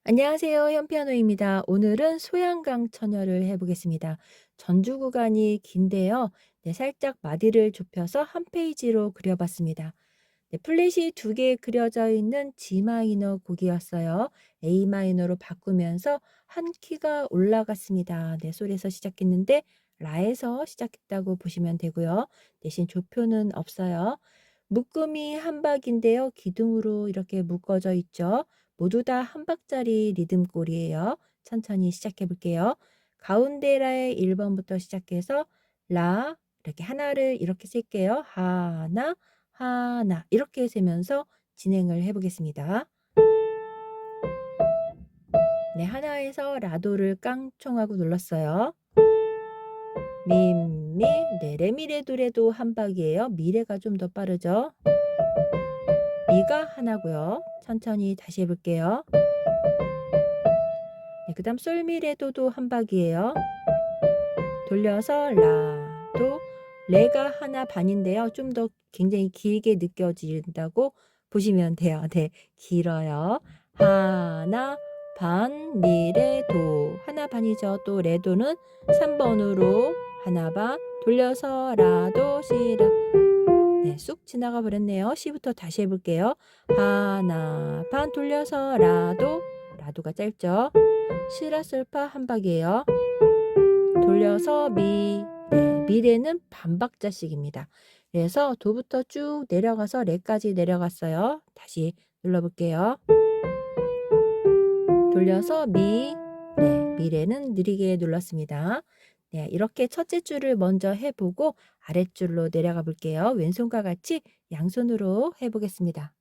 안녕하세요. 현피아노입니다. 오늘은 소양강 처녀를 해보겠습니다. 전주 구간이 긴데요. 네, 살짝 마디를 좁혀서 한 페이지로 그려봤습니다. 네, 플랫이 두 개 그려져 있는 G 마이너 곡이었어요. A 마이너로 바꾸면서 한 키가 올라갔습니다. 네, 솔에서 시작했는데 라에서 시작했다고 보시면 되고요. 대신 조표는 없어요. 묶음이 한 박인데요. 기둥으로 이렇게 묶어져 있죠. 모두 다 한 박자리 리듬골이에요. 천천히 시작해 볼게요. 가운데 라의 1번부터 시작해서 라 이렇게 하나를 이렇게 셀게요. 하나 하나 이렇게 세면서 진행을 해 보겠습니다. 네, 하나에서 라도를 깡총하고 눌렀어요. 미, 네, 레미레도레도 한 박이에요. 미레가 좀 더 빠르죠. 미가 하나고요. 천천히 다시 해볼게요. 네, 그 다음 솔미레도도 한 박이에요. 돌려서 라, 도, 레가 하나 반인데요. 좀 더 굉장히 길게 느껴진다고 보시면 돼요. 네, 길어요. 하나, 반, 미, 레, 도. 하나 반이죠. 또 레도는 3번으로 하나 반, 돌려서 라, 도, 시, 라. 네, 쑥 지나가 버렸네요. C부터 다시 해볼게요. 하나, 반 돌려서 라도, 라도가 짧죠. 시라솔파 한 박이에요. 돌려서 미, 네, 미레는 반박자씩입니다. 그래서 도부터 쭉 내려가서 레까지 내려갔어요. 다시 눌러볼게요. 돌려서 미, 네, 미레는 느리게 눌렀습니다. 네, 이렇게 첫째 줄을 먼저 해보고 아랫줄로 내려가 볼게요. 왼손과 같이 양손으로 해보겠습니다.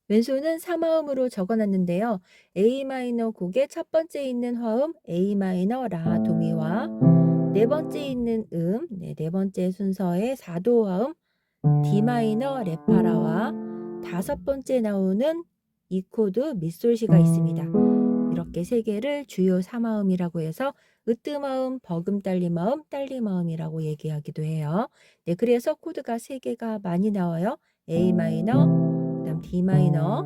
왼손은 3화음으로 적어놨는데요. A 마이너 곡의 첫 번째 있는 화음 A 마이너 라 도미와 네 번째 있는 네 번째 순서의 4도 화음 D 마이너 레파라와 다섯 번째 나오는 이 코드 미솔시가 있습니다. 이렇게 세 개를 주요 3화음이라고 해서 으뜸화음, 버금딸림화음, 딸림화음이라고 얘기하기도 해요. 네, 그래서 코드가 세 개가 많이 나와요. A 마이너, 그다음 D 마이너,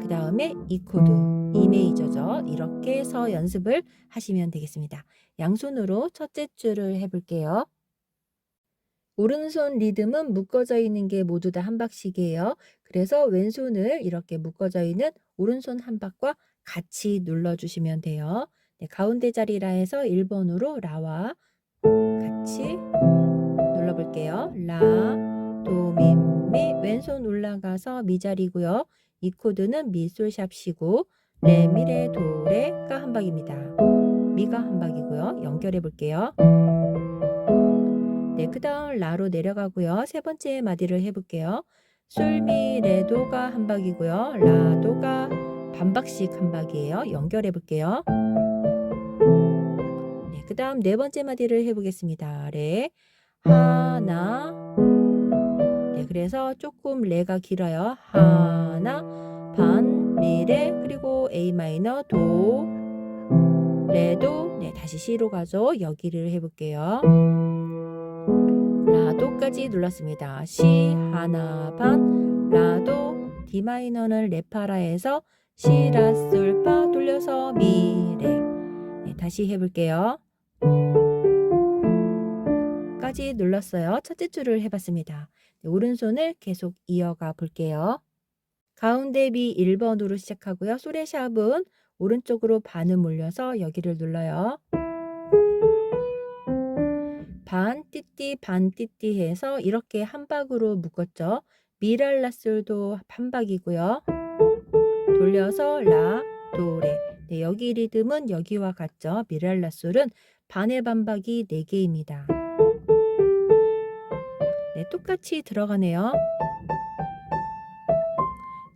그 다음에 E 코드, E 메이저죠. 이렇게 해서 연습을 하시면 되겠습니다. 양손으로 첫째 줄을 해볼게요. 오른손 리듬은 묶어져 있는 게 모두 다 한 박씩이에요. 그래서 왼손을 이렇게 묶어져 있는 오른손 한 박과 같이 눌러주시면 돼요. 네, 가운데 자리라 해서 1번으로 라와 같이 눌러볼게요. 라, 도, 미, 왼손 올라가서 미 자리고요. 이 코드는 미, 솔, 샵, 시고 레, 미, 레, 도, 레가 한 박입니다. 미가 한 박이고요. 연결해 볼게요. 네, 그 다음 라로 내려가고요. 세 번째 마디를 해볼게요. 솔, 미, 레, 도가 한 박이고요. 라, 도가 반박씩 한 박이에요. 연결해 볼게요. 네, 그 다음 네 번째 마디를 해보겠습니다. 레, 하나, 네, 그래서 조금 레가 길어요. 하나, 반, 미, 레, 그리고 A 마이너, 도, 레도, 네, 다시 C로 가죠. 여기를 해볼게요. 라도까지 눌렀습니다. C 하나 반 라도 D 마이너는 레파라에서 C 라솔파 돌려서 미 레. 네, 다시 해볼게요. 까지 눌렀어요. 첫째 줄을 해봤습니다. 네, 오른손을 계속 이어가 볼게요. 가운데 미 1번으로 시작하고요. 소레샵은 오른쪽으로 반음 올려서 여기를 눌러요. 반 띠띠 반 띠띠 해서 이렇게 한 박으로 묶었죠. 미랄라솔도 한 박이고요. 돌려서 라, 도, 레. 네, 여기 리듬은 여기와 같죠. 미랄라솔은 반의 반박이 4개입니다. 네, 똑같이 들어가네요.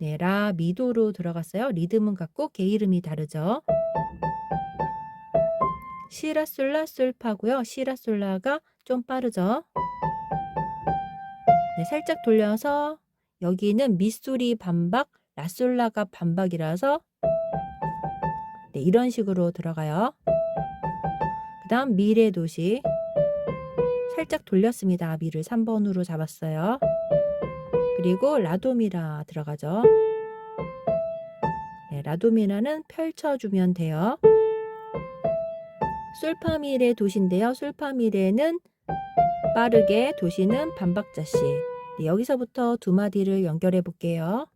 네, 라, 미도로 들어갔어요. 리듬은 같고 개 이름이 다르죠. 시라솔라 솔파고요. 시라솔라가 좀 빠르죠. 네, 살짝 돌려서 여기는 미소리 반박, 라솔라가 반박이라서 네, 이런 식으로 들어가요. 그 다음 미래 도시 살짝 돌렸습니다. 미를 3번으로 잡았어요. 그리고 라도미라 들어가죠. 네, 라도미라는 펼쳐주면 돼요. 솔파미레 도시인데요. 솔파미레는 빠르게, 도시는 반박자씩. 네, 여기서부터 두 마디를 연결해 볼게요.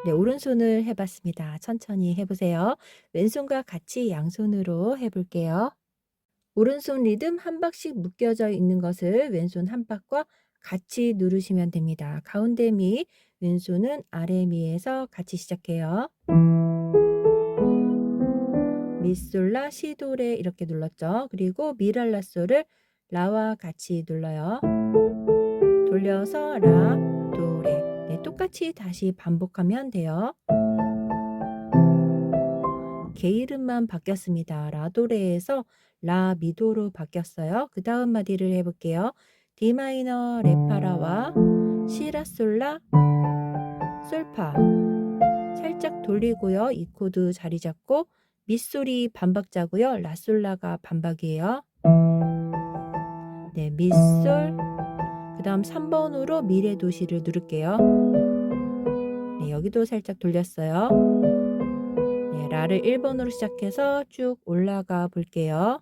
네, 오른손을 해봤습니다. 천천히 해보세요. 왼손과 같이 양손으로 해볼게요. 오른손 리듬 한 박씩 묶여져 있는 것을 왼손 한 박과 같이 누르시면 됩니다. 가운데 미, 왼손은 아래 미에서 같이 시작해요. 미솔라, 시도레 이렇게 눌렀죠. 그리고 미랄라솔을 라와 같이 눌러요. 돌려서 라, 도레. 네, 똑같이 다시 반복하면 돼요. 게이름만 바뀌었습니다. 라도레에서 라 미도로 바뀌었어요. 그 다음 마디를 해볼게요. D 마이너 레파라와 시라솔라 솔파 살짝 돌리고요. 이 코드 자리 잡고 미솔이 반박자고요. 라솔라가 반박이에요. 네, 미솔. 그 다음 3번으로 미레 도시를 누를게요. 네, 여기도 살짝 돌렸어요. 네, 라를 1번으로 시작해서 쭉 올라가 볼게요.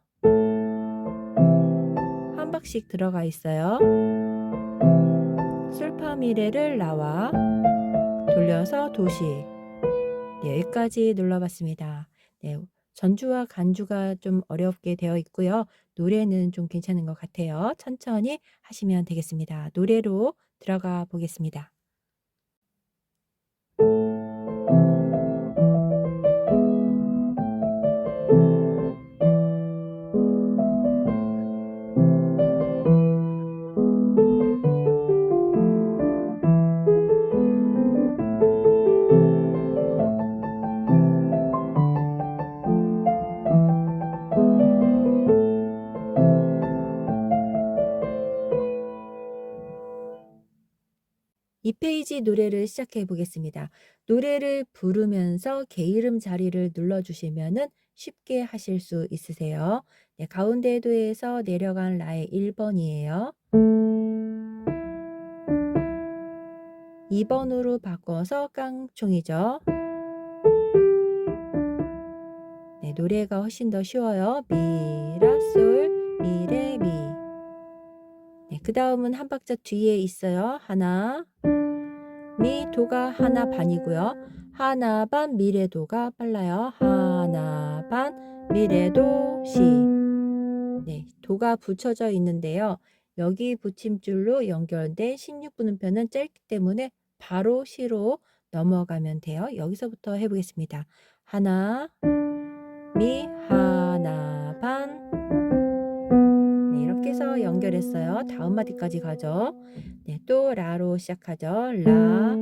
한 박씩 들어가 있어요. 솔파미레를 라와 돌려서 도시. 네, 여기까지 눌러봤습니다. 네, 전주와 간주가 좀 어렵게 되어 있고요. 노래는 좀 괜찮은 것 같아요. 천천히 하시면 되겠습니다. 노래로 들어가 보겠습니다. 이 페이지 노래를 시작해 보겠습니다. 노래를 부르면서 게이름 자리를 눌러주시면 쉽게 하실 수 있으세요. 네, 가운데 도에서 내려간 라의 1번이에요. 2번으로 바꿔서 깡총이죠. 네, 노래가 훨씬 더 쉬워요. 미라솔 미레미. 네, 그 다음은 한 박자 뒤에 있어요. 하나 미 도가 하나 반이고요. 하나 반 미레도가 빨라요. 하나 반 미레도 시. 네, 도가 붙여져 있는데요. 여기 붙임줄로 연결된 16분음표는 짧기 때문에 바로 시로 넘어가면 돼요. 여기서부터 해보겠습니다. 하나 미 하나 반. 네, 이렇게 해서 연결했어요. 다음 마디까지 가죠. 네, 또 라로 시작하죠. 라,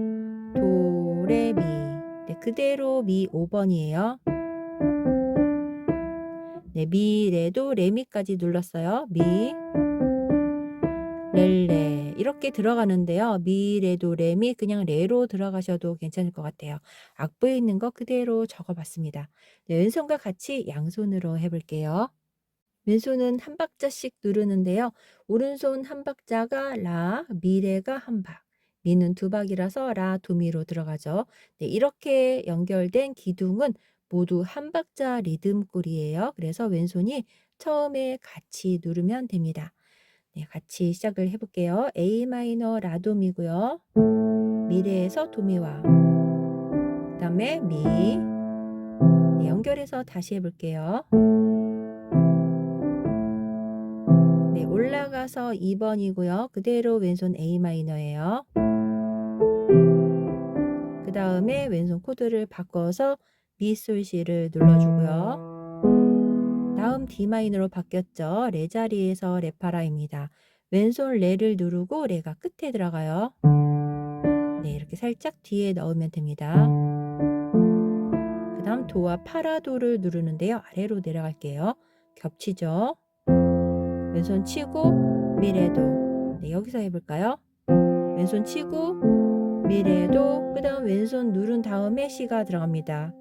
도, 레, 미. 네, 그대로 미 5번이에요. 네, 미, 레, 도, 레, 미까지 눌렀어요. 미, 렐레 이렇게 들어가는데요. 미, 레, 도, 레, 미 그냥 레로 들어가셔도 괜찮을 것 같아요. 악보에 있는 거 그대로 적어봤습니다. 네, 왼손과 같이 양손으로 해볼게요. 왼손은 한 박자씩 누르는데요. 오른손 한 박자가 라, 미레가 한 박, 미는 두 박이라서 라, 도미로 들어가죠. 네, 이렇게 연결된 기둥은 모두 한 박자 리듬골이에요. 그래서 왼손이 처음에 같이 누르면 됩니다. 네, 같이 시작을 해볼게요. A 마이너 라도미고요. 미레에서 도미와 그 다음에 미. 네, 연결해서 다시 해볼게요. 네, 올라가서 2번이고요. 그대로 왼손 A 마이너예요. 그 다음에 왼손 코드를 바꿔서 미, 솔, 시를 눌러주고요. 다음 D 마이너로 바뀌었죠. 레 자리에서 레파라입니다. 왼손 레를 누르고 레가 끝에 들어가요. 네, 이렇게 살짝 뒤에 넣으면 됩니다. 그 다음 도와 파라도를 누르는데요. 아래로 내려갈게요. 겹치죠. 왼손 치고 미레도. 네, 여기서 해볼까요? 왼손 치고 미레도. 그 다음 왼손 누른 다음에 C가 들어갑니다.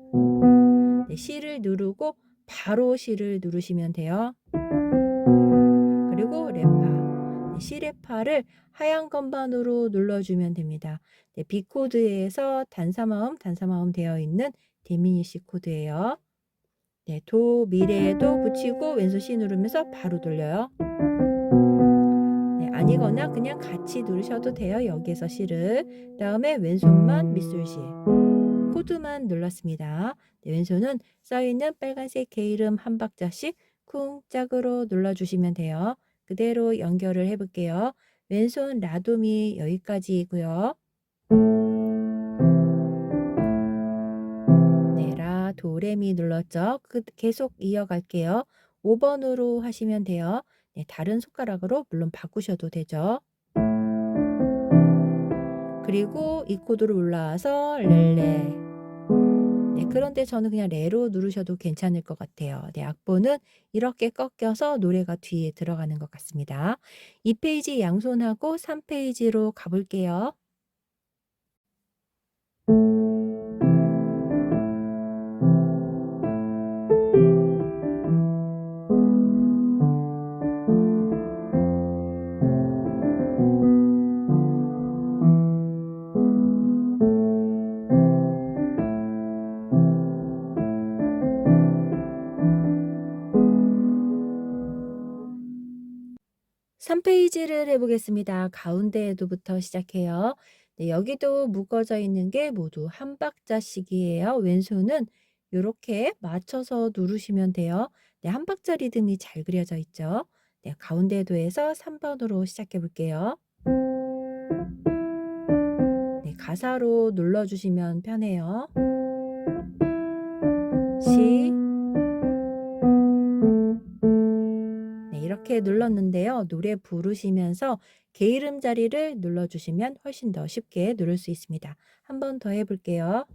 네, C를 누르고 바로 C를 누르시면 돼요. 그리고 레파. C레파를 하얀 건반으로 눌러주면 됩니다. 네, B 코드에서 단사마음 되어 있는 디미니시 코드예요. 네, 도 미레도 붙이고 왼손 C 누르면서 바로 돌려요. 네, 아니거나 그냥 같이 누르셔도 돼요. 여기에서 C를. 그다음에 왼손만 밑술 C. 코드만 눌렀습니다. 네, 왼손은 써있는 빨간색 K 이름 한 박자씩 쿵 짝으로 눌러주시면 돼요. 그대로 연결을 해볼게요. 왼손 라도미 여기까지이고요. 네, 라, 도, 레, 미 눌렀죠. 계속 이어갈게요. 5번으로 하시면 돼요. 네, 다른 손가락으로 물론 바꾸셔도 되죠. 그리고 이 코드로 올라와서 렐레. 네, 그런데 저는 그냥 레로 누르셔도 괜찮을 것 같아요. 네, 악보는 이렇게 꺾여서 노래가 뒤에 들어가는 것 같습니다. 2페이지 양손하고 3페이지로 가볼게요. 삼 페이지를 해보겠습니다. 가운데에도부터 시작해요. 네, 여기도 묶어져 있는 게 모두 한 박자씩이에요. 왼손은 이렇게 맞춰서 누르시면 돼요. 네, 한 박자 리듬이 잘 그려져 있죠. 네, 가운데도에서 3번으로 시작해 볼게요. 네, 가사로 눌러주시면 편해요. 시. 네, 이렇게 눌렀는데요. 노래 부르시면서 게으름 자리를 눌러주시면 훨씬 더 쉽게 누를 수 있습니다. 한 번 더 해볼게요.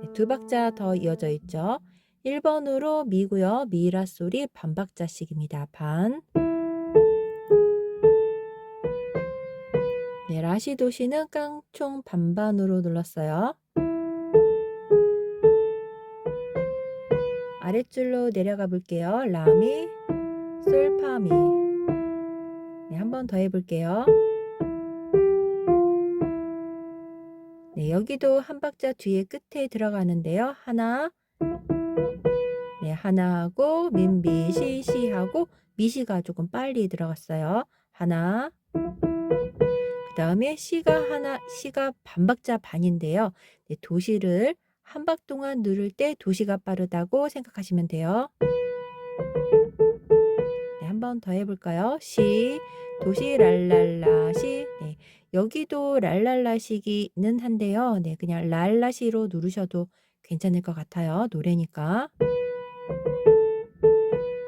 네, 두 박자 더 이어져 있죠. 1번으로 미고요. 미라 소리 반 박자씩입니다. 반. 네, 라시도시는 깡총 반반으로 눌렀어요. 아랫줄로 내려가 볼게요. 라미, 솔파미. 네, 한 번 더 해볼게요. 네, 여기도 한 박자 뒤에 끝에 들어가는데요. 하나, 네, 하나 하고 민비 시시 하고 미시가 조금 빨리 들어갔어요. 하나. 그 다음에 시가 반 박자 반인데요. 네, 도시를 한 박 동안 누를 때 도시가 빠르다고 생각하시면 돼요. 네, 한 번 더 해볼까요? 시, 도시, 랄랄라, 시. 네, 여기도 랄랄라시기는 한데요. 네, 그냥 랄라시로 누르셔도 괜찮을 것 같아요. 노래니까.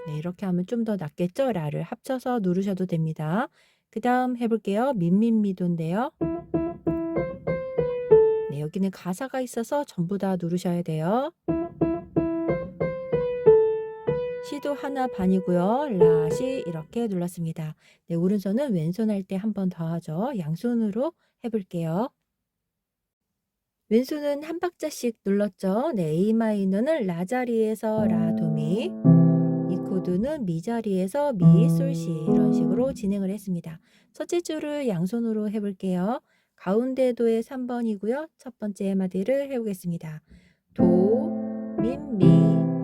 네, 이렇게 하면 좀 더 낫겠죠? 라를 합쳐서 누르셔도 됩니다. 그 다음 해볼게요. 민민미도인데요. 네, 여기는 가사가 있어서 전부 다 누르셔야 돼요. 시도 하나 반이고요. 라, 시 이렇게 눌렀습니다. 네, 오른손은 왼손 할 때 한 번 더 하죠. 양손으로 해볼게요. 왼손은 한 박자씩 눌렀죠. 네, A 마이너는 라 자리에서 라, 도, 미. 이 코드는 미 자리에서 미, 솔, 시 이런 식으로 진행을 했습니다. 첫째 줄을 양손으로 해볼게요. 가운데 도의 3번이고요. 첫 번째 마디를 해보겠습니다. 도, 민, 미,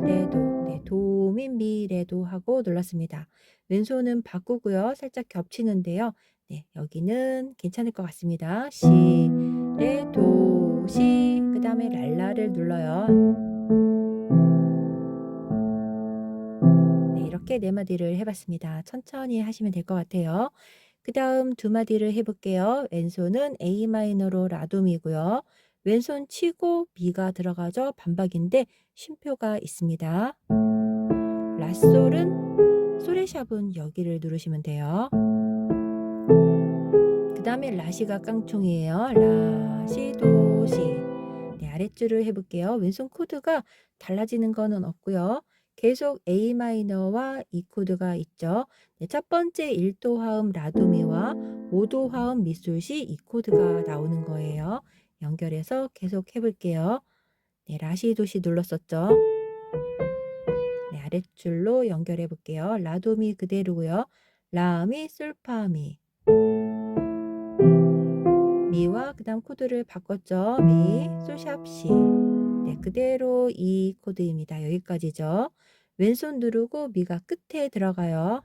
레, 도. 네, 도, 민, 미, 레, 도 하고 눌렀습니다. 왼손은 바꾸고요. 살짝 겹치는데요. 네, 여기는 괜찮을 것 같습니다. 시, 레, 도, 시. 그 다음에 랄라를 눌러요. 네, 이렇게 네 마디를 해봤습니다. 천천히 하시면 될 것 같아요. 그 다음 두 마디를 해볼게요. 왼손은 A 마이너로 라돔이고요. 왼손 치고 미가 들어가죠. 반박인데 쉼표가 있습니다. 라솔은 소레샵은 여기를 누르시면 돼요. 그 다음에 라시가 깡총이에요. 라, 시, 도, 시. 네, 아랫줄을 해볼게요. 왼손 코드가 달라지는 거는 없고요. 계속 A 마이너와 E 코드가 있죠. 네, 첫 번째 1도 화음 라도미와 5도 화음 미솔시 E 코드가 나오는 거예요. 연결해서 계속 해볼게요. 네, 라시 도시 눌렀었죠. 아랫줄로 연결해 볼게요. 라도미 그대로고요. 라미 솔파미. 미와 그다음 코드를 바꿨죠. 미, 솔샵, 시. 네, 그대로 이 코드입니다. 여기까지죠. 왼손 누르고 미가 끝에 들어가요.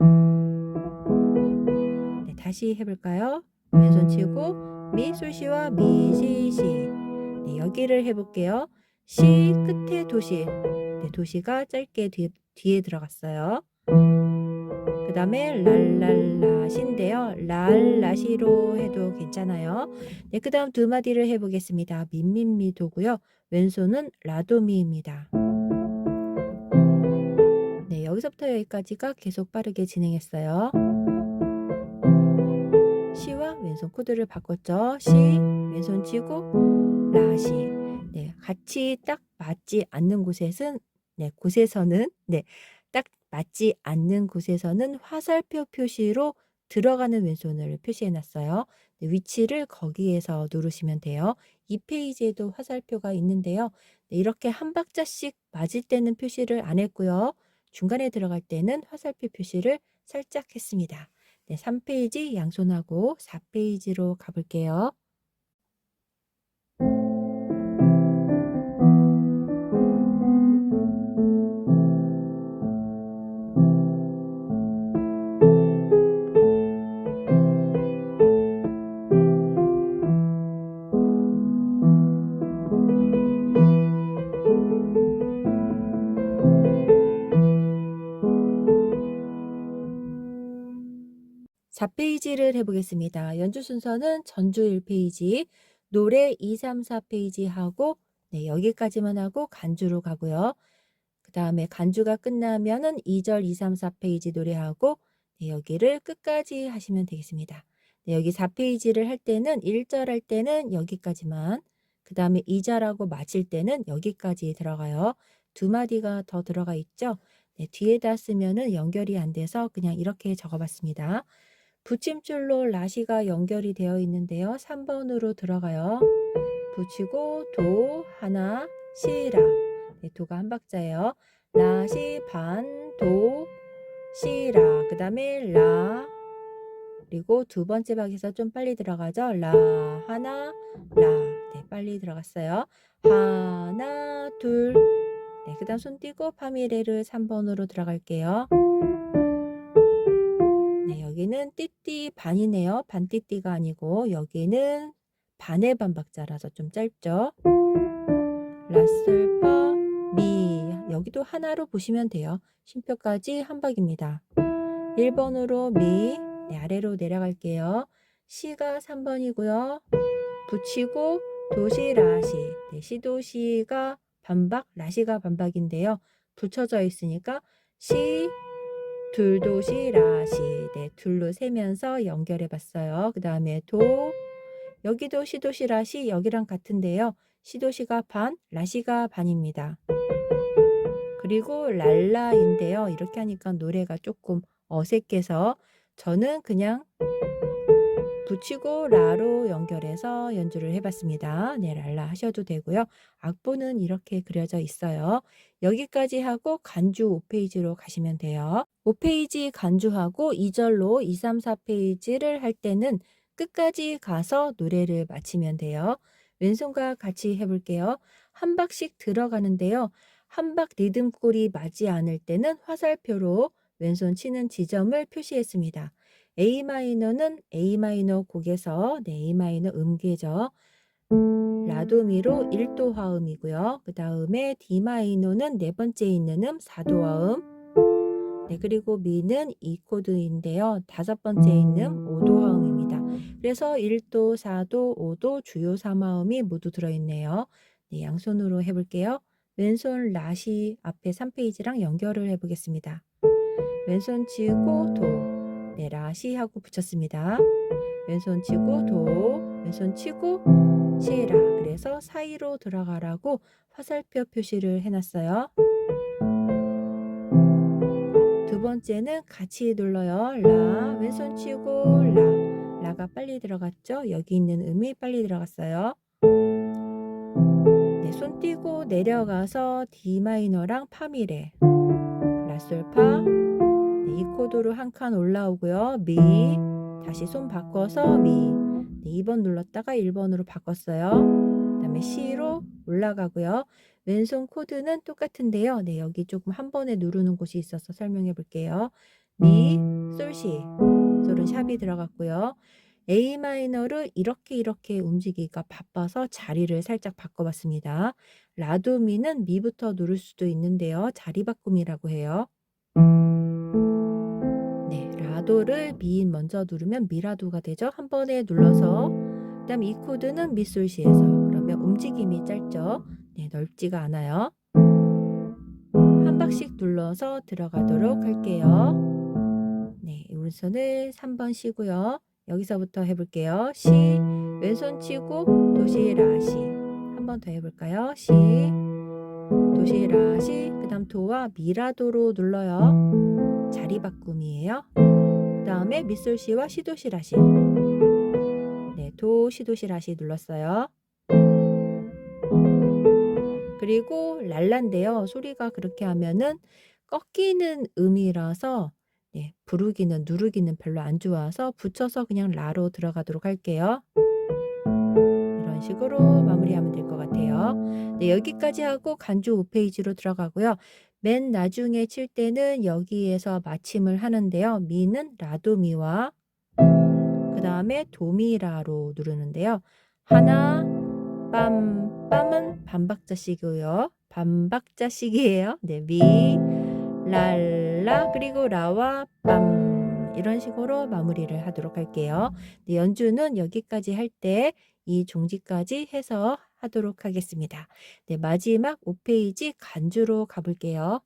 네, 다시 해볼까요? 왼손 치고 미, 솔시와 미, 시, 시. 네, 여기를 해볼게요. 시 끝에 도시. 네, 도시가 짧게 뒤에 들어갔어요. 그 다음에 랄랄라시인데요. 랄라시로 해도 괜찮아요. 네, 그 다음 두 마디를 해보겠습니다. 민민미도고요. 왼손은 라도미입니다. 네, 여기서부터 여기까지가 계속 빠르게 진행했어요. 시와 왼손 코드를 바꿨죠. 시, 왼손 치고 라시. 네, 같이 딱 맞지 않는 곳에서는 딱 맞지 않는 곳에서는 화살표 표시로 들어가는 왼손을 표시해 놨어요. 네, 위치를 거기에서 누르시면 돼요. 이 페이지에도 화살표가 있는데요. 네, 이렇게 한 박자씩 맞을 때는 표시를 안 했고요. 중간에 들어갈 때는 화살표 표시를 살짝 했습니다. 네, 3페이지 양손하고 4페이지로 가볼게요. 4페이지를 해보겠습니다. 연주 순서는 전주 1페이지, 노래 2, 3, 4페이지 하고 네, 여기까지만 하고 간주로 가고요. 그 다음에 간주가 끝나면은 2절 2, 3, 4페이지 노래하고 네, 여기를 끝까지 하시면 되겠습니다. 네, 여기 4페이지를 할 때는 1절 할 때는 여기까지만, 그 다음에 2절하고 마칠 때는 여기까지 들어가요. 두 마디가 더 들어가 있죠. 네, 뒤에다 쓰면은 연결이 안 돼서 그냥 이렇게 적어봤습니다. 붙임줄로 라시가 연결이 되어 있는데요. 3번으로 들어가요. 붙이고 도 하나 시라. 네, 도가 한 박자예요. 라시 반 도 시라. 그 다음에 라. 그리고 두 번째 박에서 좀 빨리 들어가죠. 라 하나 라. 네, 빨리 들어갔어요. 하나 둘. 네, 그 다음 손 띄고 파미레를 3번으로 들어갈게요. 네, 여기는 띠띠 반이네요. 반띠띠가 아니고 여기는 반의 반박자라서 좀 짧죠. 라솔파 미. 여기도 하나로 보시면 돼요. 쉼표까지 한 박입니다. 1번으로 미. 네, 아래로 내려갈게요. 시가 3번이고요. 붙이고 도시 라시. 네, 시도시가 반박, 라시가 반박인데요. 붙여져 있으니까 시 둘도시 라시. 네, 둘로 세면서 연결해 봤어요. 그 다음에 도. 여기도 시도시 라시 여기랑 같은데요. 시도시가 반, 라시가 반입니다. 그리고 랄라인데요. 이렇게 하니까 노래가 조금 어색해서 저는 그냥 붙이고 라로 연결해서 연주를 해봤습니다. 네, 랄라 하셔도 되고요. 악보는 이렇게 그려져 있어요. 여기까지 하고 간주 5페이지로 가시면 돼요. 5페이지 간주하고 2절로 2, 3, 4페이지를 할 때는 끝까지 가서 노래를 마치면 돼요. 왼손과 같이 해볼게요. 한 박씩 들어가는데요. 한 박 리듬골이 맞지 않을 때는 화살표로 왼손 치는 지점을 표시했습니다. A마이너는 A마이너 곡에서 네, A마이너 음계죠. 라도미로 1도 화음이고요. 그 다음에 D마이너는 네 번째 있는 4도 화음. 네, 그리고 미는 2코드인데요. 다섯 번째 있는 5도 화음입니다. 그래서 1도, 4도, 5도 주요 3화음이 모두 들어있네요. 네, 양손으로 해볼게요. 왼손 라시 앞에 3페이지랑 연결을 해보겠습니다. 왼손 치고 도. 네, 라시 하고 붙였습니다. 왼손 치고 도. 왼손 치고 시라. 그래서 사이로 들어가라고 화살표 표시를 해놨어요. 두 번째는 같이 눌러요. 라. 왼손 치고 라. 라가 빨리 들어갔죠? 여기 있는 음이 빨리 들어갔어요. 네, 손 띄고 내려가서 D 마이너랑 파미레. 라, 솔, 파. 네, 이 코드로 한 칸 올라오고요. 미, 다시 손 바꿔서 미. 네, 2번 눌렀다가 1번으로 바꿨어요. 그다음에 C로 올라가고요. 왼손 코드는 똑같은데요. 네, 여기 조금 한 번에 누르는 곳이 있어서 설명해 볼게요. 미, 솔, 시. 솔은 샵이 들어갔고요. A 마이너를 이렇게 움직이기가 바빠서 자리를 살짝 바꿔봤습니다. 라도 미는 미부터 누를 수도 있는데요. 자리 바꿈이라고 해요. 네, 라도를 미 먼저 누르면 미라도가 되죠. 한 번에 눌러서. 그다음 이 코드는 미솔시에서. 그러면 움직임이 짧죠. 네, 넓지가 않아요. 한 박씩 눌러서 들어가도록 할게요. 네, 오른손을 3번 쉬고요. 여기서부터 해볼게요. 시, 왼손 치고 도시, 라, 시. 한 번 더 해볼까요? 시, 도시, 라, 시. 그 다음 도와 미라도로 눌러요. 자리 바꿈이에요. 그 다음에 미솔시와 시도시, 라시. 네, 도, 시도시, 라시 눌렀어요. 그리고 랄라인데요. 소리가 그렇게 하면은 꺾이는 음이라서 네, 부르기는 누르기는 별로 안 좋아서 붙여서 그냥 라로 들어가도록 할게요. 이런 식으로 마무리하면 될 것 같아요. 네, 여기까지 하고 간주 5페이지로 들어가고요. 맨 나중에 칠 때는 여기에서 마침을 하는데요. 미는 라도미와 그 다음에 도미라로 누르는데요. 하나, 빰, 빰은 반박자식이고요. 반박자식이에요. 네, 미, 랄라, 그리고 라와 빰 이런 식으로 마무리를 하도록 할게요. 네, 연주는 여기까지 할 때 이 종지까지 해서 하도록 하겠습니다. 네, 마지막 5페이지 간주로 가볼게요.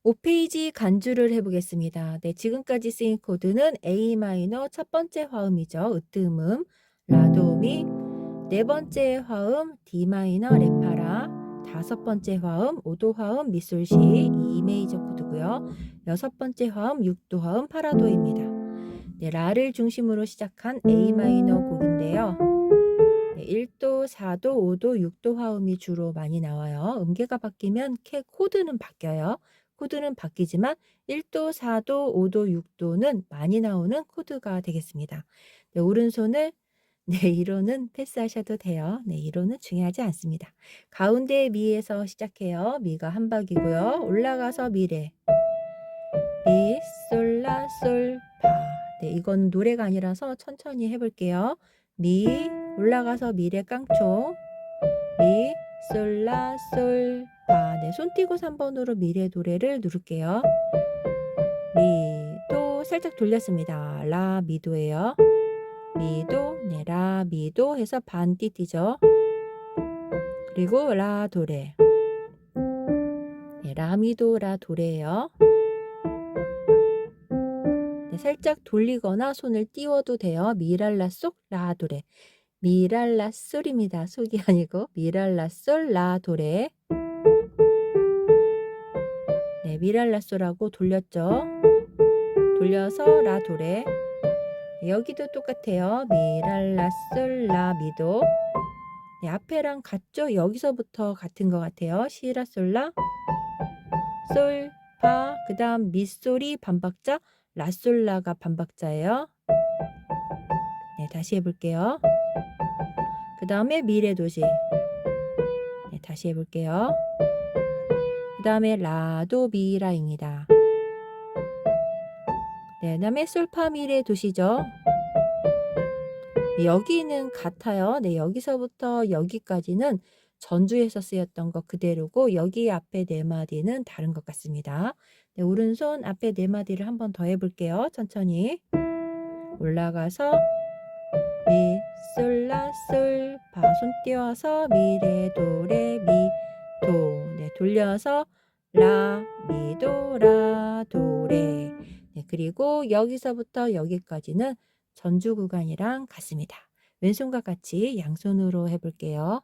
5페이지 간주를 해보겠습니다. 네, 지금까지 쓰인 코드는 A 마이너 첫 번째 화음이죠. 으뜸음, 라도미, 네 번째 화음 D 마이너 레파라, 다섯 번째 화음 오도 화음 미솔시 E 메이저 코드고요. 여섯 번째 화음 6도 화음 파라도입니다. 네, 라를 중심으로 시작한 A 마이너 곡인데요. 네, 1도, 4도, 5도, 6도 화음이 주로 많이 나와요. 음계가 바뀌면 코드는 바뀌어요. 코드는 바뀌지만 1도, 4도, 5도, 6도는 많이 나오는 코드가 되겠습니다. 네, 오른손을 네, 1호는 패스하셔도 돼요. 네, 1호는 중요하지 않습니다. 가운데 미에서 시작해요. 미가 한 박이고요. 올라가서 미래. 미, 솔, 라, 솔, 파. 네, 이건 노래가 아니라서 천천히 해볼게요. 미, 올라가서 미래 깡총. 미, 솔, 라, 솔, 파. 네, 손 띄고 3번으로 미래 노래를 누를게요. 미, 도 살짝 돌렸습니다. 라, 미도예요. 미도, 네, 라, 미도 해서 반띠 띄죠. 그리고 라, 도레. 네, 라, 미도, 라, 도레예요. 네, 살짝 돌리거나 손을 띄워도 돼요. 미랄라, 쏙, 라, 도레. 미랄라, 솔입니다. 속이 아니고 미랄라, 솔, 라, 도레. 네, 미랄라, 솔하고 돌렸죠. 돌려서 라, 도레. 네, 여기도 똑같아요. 미랄라, 솔, 라, 미도. 네, 앞에랑 같죠? 여기서부터 같은 것 같아요. 시라, 솔라, 솔, 파, 그 다음 미솔이 반박자, 라솔라가 반박자예요. 네, 다시 해볼게요. 그 다음에 미레도시. 네, 다시 해볼게요. 그 다음에 라도 미라입니다. 네, 그 다음에 솔파 미레도시죠. 여기는 같아요. 네, 여기서부터 여기까지는 전주에서 쓰였던 것 그대로고 여기 앞에 네 마디는 다른 것 같습니다. 네, 오른손 앞에 네 마디를 한 번 더 해볼게요. 천천히 올라가서 미, 솔, 라, 솔, 파. 손 띄워서 미, 레, 도, 레, 미, 도. 네, 돌려서 라, 미, 도, 라, 도, 레. 네, 그리고 여기서부터 여기까지는 전주 구간이랑 같습니다. 왼손과 같이 양손으로 해볼게요.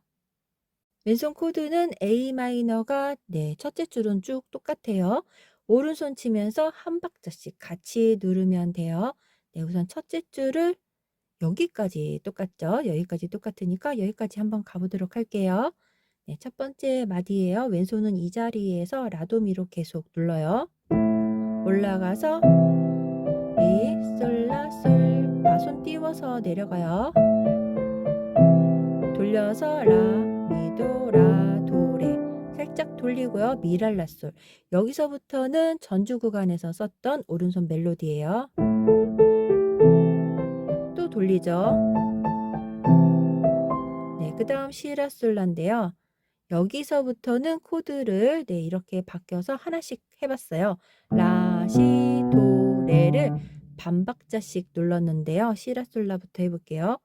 왼손 코드는 A 마이너가 첫째 줄은 쭉 똑같아요. 오른손 치면서 한 박자씩 같이 누르면 돼요. 우선 첫째 줄을 여기까지 똑같죠? 여기까지 똑같으니까 여기까지 한번 가보도록 할게요. 첫 번째 마디예요. 왼손은 이 자리에서 라도미로 계속 눌러요. 올라가서 미, 솔, 라, 솔, 파, 손 띄워서 내려가요. 돌려서 라, 미, 도, 라, 도, 레. 살짝 돌리고요. 미, 랄, 라, 솔. 여기서부터는 전주 구간에서 썼던 오른손 멜로디예요. 또 돌리죠. 그 다음 시, 라, 솔, 라인데요. 여기서부터는 코드를 이렇게 바뀌어서 하나씩 해봤어요. 라, 시, 도, 레를 반박자씩 눌렀는데요. 시, 라, 솔, 라부터 해볼게요.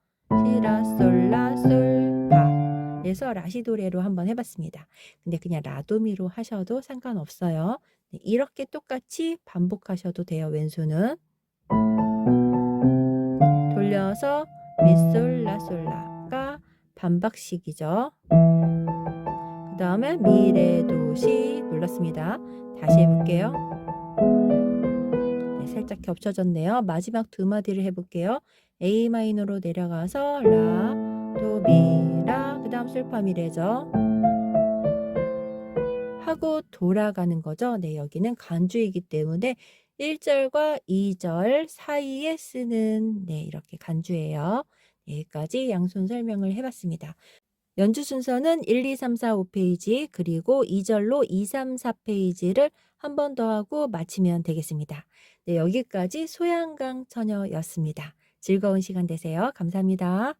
시, 라, 솔, 라, 솔, 파. 그래서 라시도레로 한번 해봤습니다. 근데 그냥 라도미로 하셔도 상관없어요. 이렇게 똑같이 반복하셔도 돼요. 왼손은. 돌려서 미솔, 라, 솔, 라가 반박식이죠. 그 다음에 미, 레, 도, 시 눌렀습니다. 다시 해볼게요. 살짝 겹쳐졌네요. 마지막 두 마디를 해볼게요. A 마이너로 내려가서 라, 도, 미, 라, 그 다음 솔, 파, 미, 레죠. 하고 돌아가는 거죠. 여기는 간주이기 때문에 1절과 2절 사이에 쓰는 이렇게 간주예요. 여기까지 양손 설명을 해봤습니다. 연주 순서는 1, 2, 3, 4, 5페이지 그리고 2절로 2, 3, 4페이지를 한 번 더 하고 마치면 되겠습니다. 여기까지 소양강 처녀였습니다. 즐거운 시간 되세요. 감사합니다.